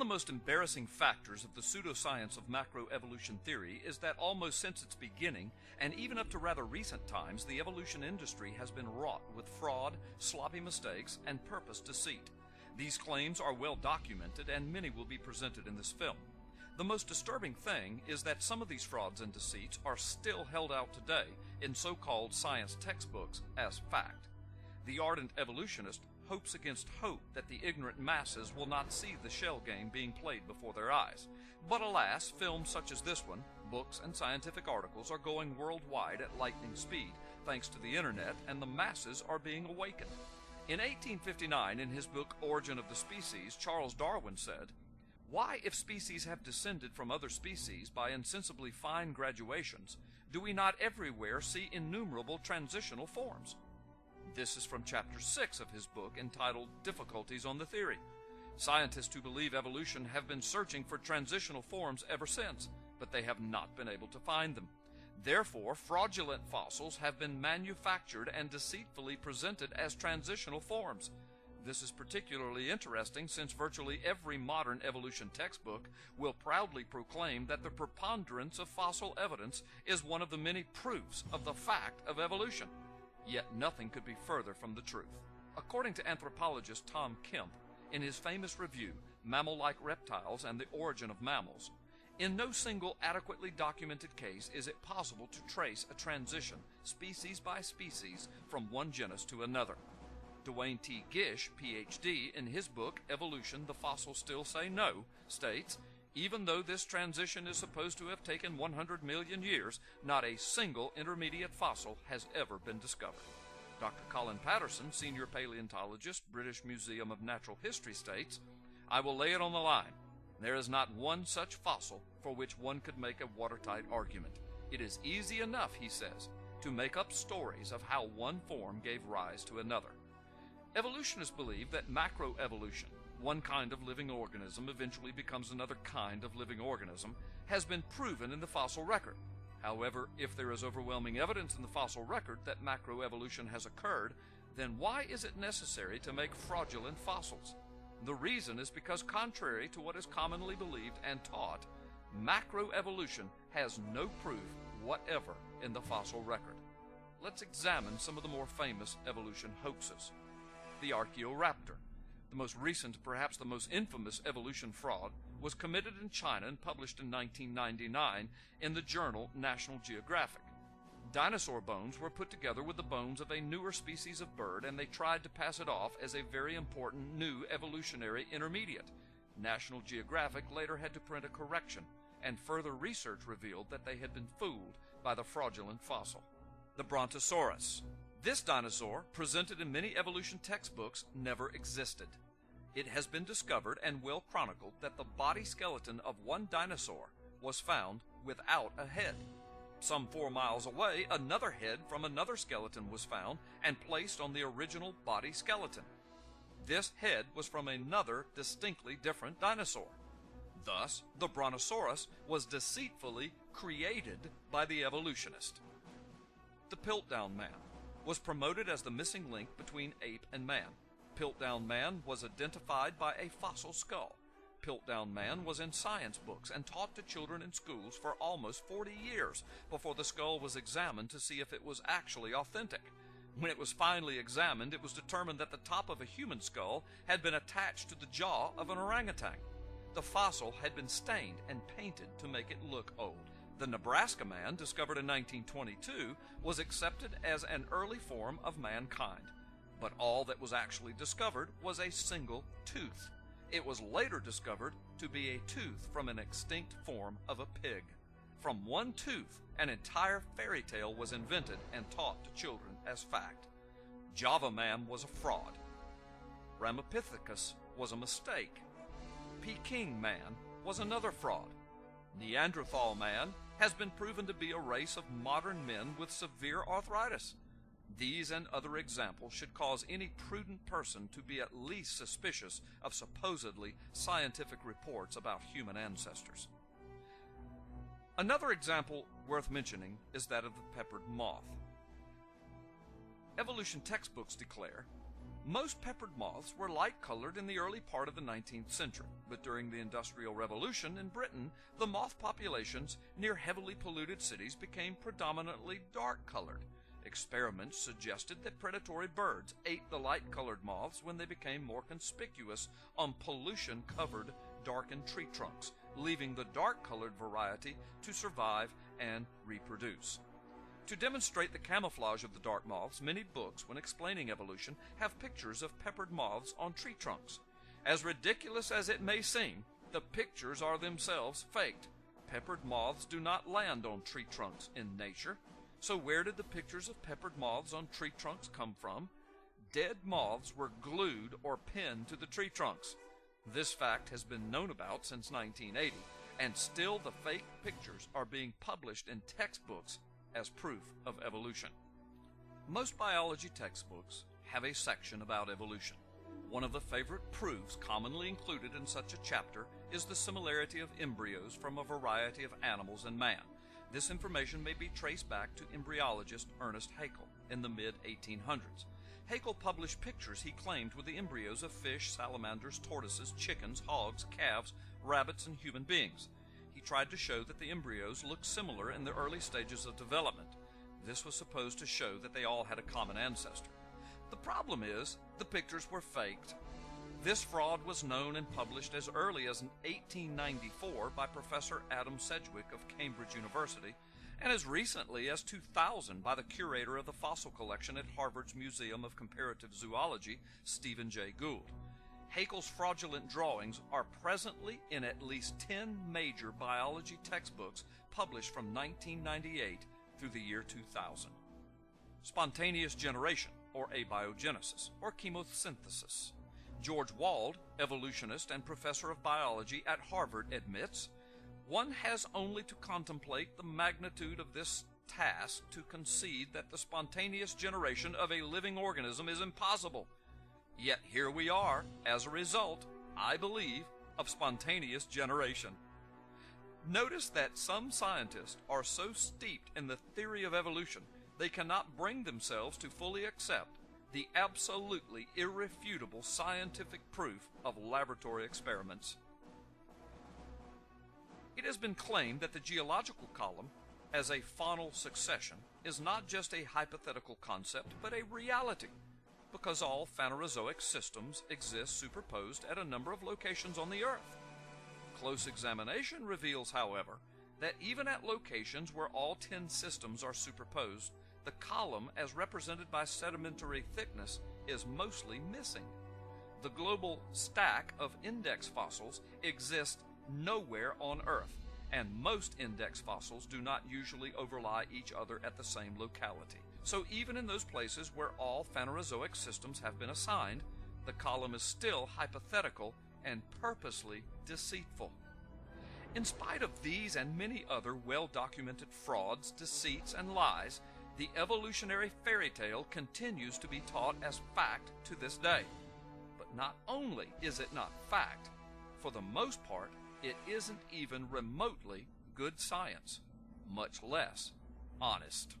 the most embarrassing factors of the pseudoscience of macroevolution theory is that almost since its beginning, and even up to rather recent times, the evolution industry has been wrought with fraud, sloppy mistakes, and purpose deceit. These claims are well documented, and many will be presented in this film. The most disturbing thing is that some of these frauds and deceits are still held out today in so-called science textbooks as fact. The ardent evolutionist hopes against hope that the ignorant masses will not see the shell game being played before their eyes. But alas, films such as this one, books and scientific articles are going worldwide at lightning speed thanks to the internet, and the masses are being awakened. In 1859, in his book Origin of the Species, Charles Darwin said, "Why, if species have descended from other species by insensibly fine graduations, do we not everywhere see innumerable transitional forms?" This is from chapter 6 of his book entitled Difficulties on the Theory. Scientists who believe evolution have been searching for transitional forms ever since, but they have not been able to find them. Therefore, fraudulent fossils have been manufactured and deceitfully presented as transitional forms. This is particularly interesting since virtually every modern evolution textbook will proudly proclaim that the preponderance of fossil evidence is one of the many proofs of the fact of evolution. Yet nothing could be further from the truth. According to anthropologist Tom Kemp, in his famous review, Mammal-like Reptiles and the Origin of Mammals, in no single adequately documented case is it possible to trace a transition, species by species, from one genus to another. Duane T. Gish, Ph.D., in his book Evolution, the Fossils Still Say No, states, "Even though this transition is supposed to have taken 100 million years, not a single intermediate fossil has ever been discovered." Dr. Colin Patterson, senior paleontologist, British Museum of Natural History, states, "I will lay it on the line. There is not one such fossil for which one could make a watertight argument. It is easy enough," he says, "to make up stories of how one form gave rise to another." Evolutionists believe that macroevolution, one kind of living organism eventually becomes another kind of living organism, has been proven in the fossil record. However, if there is overwhelming evidence in the fossil record that macroevolution has occurred, then why is it necessary to make fraudulent fossils? The reason is because, contrary to what is commonly believed and taught, macroevolution has no proof whatever in the fossil record. Let's examine some of the more famous evolution hoaxes. The Archaeoraptor. The most recent, perhaps the most infamous evolution fraud, was committed in China and published in 1999 in the journal National Geographic. Dinosaur bones were put together with the bones of a newer species of bird, and they tried to pass it off as a very important new evolutionary intermediate. National Geographic later had to print a correction, and further research revealed that they had been fooled by the fraudulent fossil. The Brontosaurus. This dinosaur, presented in many evolution textbooks, never existed. It has been discovered and well chronicled that the body skeleton of one dinosaur was found without a head. Some 4 miles away, another head from another skeleton was found and placed on the original body skeleton. This head was from another distinctly different dinosaur. Thus, the Brontosaurus was deceitfully created by the evolutionist. The Piltdown Man was promoted as the missing link between ape and man. Piltdown Man was identified by a fossil skull. Piltdown Man was in science books and taught to children in schools for almost 40 years before the skull was examined to see if it was actually authentic. When it was finally examined, it was determined that the top of a human skull had been attached to the jaw of an orangutan. The fossil had been stained and painted to make it look old. The Nebraska Man, discovered in 1922, was accepted as an early form of mankind. But all that was actually discovered was a single tooth. It was later discovered to be a tooth from an extinct form of a pig. From one tooth, an entire fairy tale was invented and taught to children as fact. Java Man was a fraud. Ramapithecus was a mistake. Peking Man was another fraud. Neanderthal Man has been proven to be a race of modern men with severe arthritis. These and other examples should cause any prudent person to be at least suspicious of supposedly scientific reports about human ancestors. Another example worth mentioning is that of the peppered moth. Evolution textbooks declare, Most peppered moths were light-colored in the early part of the 19th century, but during the Industrial Revolution in Britain, the moth populations near heavily polluted cities became predominantly dark-colored. Experiments suggested that predatory birds ate the light-colored moths when they became more conspicuous on pollution-covered, darkened tree trunks, leaving the dark-colored variety to survive and reproduce. To demonstrate the camouflage of the dark moths, many books, when explaining evolution, have pictures of peppered moths on tree trunks. As ridiculous as it may seem, the pictures are themselves faked. Peppered moths do not land on tree trunks in nature. So where did the pictures of peppered moths on tree trunks come from? Dead moths were glued or pinned to the tree trunks. This fact has been known about since 1980, and still the fake pictures are being published in textbooks as proof of evolution. Most biology textbooks have a section about evolution. One of the favorite proofs commonly included in such a chapter is the similarity of embryos from a variety of animals and man. This information may be traced back to embryologist Ernest Haeckel in the mid-1800s. Haeckel published pictures he claimed were the embryos of fish, salamanders, tortoises, chickens, hogs, calves, rabbits, and human beings. He tried to show that the embryos looked similar in the early stages of development. This was supposed to show that they all had a common ancestor. The problem is, the pictures were faked. This fraud was known and published as early as 1894 by Professor Adam Sedgwick of Cambridge University, and as recently as 2000 by the curator of the fossil collection at Harvard's Museum of Comparative Zoology, Stephen Jay Gould. Haeckel's fraudulent drawings are presently in at least 10 major biology textbooks published from 1998 through the year 2000. Spontaneous generation, or abiogenesis, or chemosynthesis. George Wald, evolutionist and professor of biology at Harvard, admits, "One has only to contemplate the magnitude of this task to concede that the spontaneous generation of a living organism is impossible. Yet here we are, as a result, I believe, of spontaneous generation." Notice that some scientists are so steeped in the theory of evolution, they cannot bring themselves to fully accept the absolutely irrefutable scientific proof of laboratory experiments. It has been claimed that the geological column, as a faunal succession, is not just a hypothetical concept, but a reality, because all Phanerozoic systems exist superposed at a number of locations on the Earth. Close examination reveals, however, that even at locations where all 10 systems are superposed, the column, as represented by sedimentary thickness, is mostly missing. The global stack of index fossils exists nowhere on Earth, and most index fossils do not usually overlie each other at the same locality. So even in those places where all Phanerozoic systems have been assigned, the column is still hypothetical and purposely deceitful. In spite of these and many other well-documented frauds, deceits, and lies, the evolutionary fairy tale continues to be taught as fact to this day. But not only is it not fact, for the most part, it isn't even remotely good science, much less honest.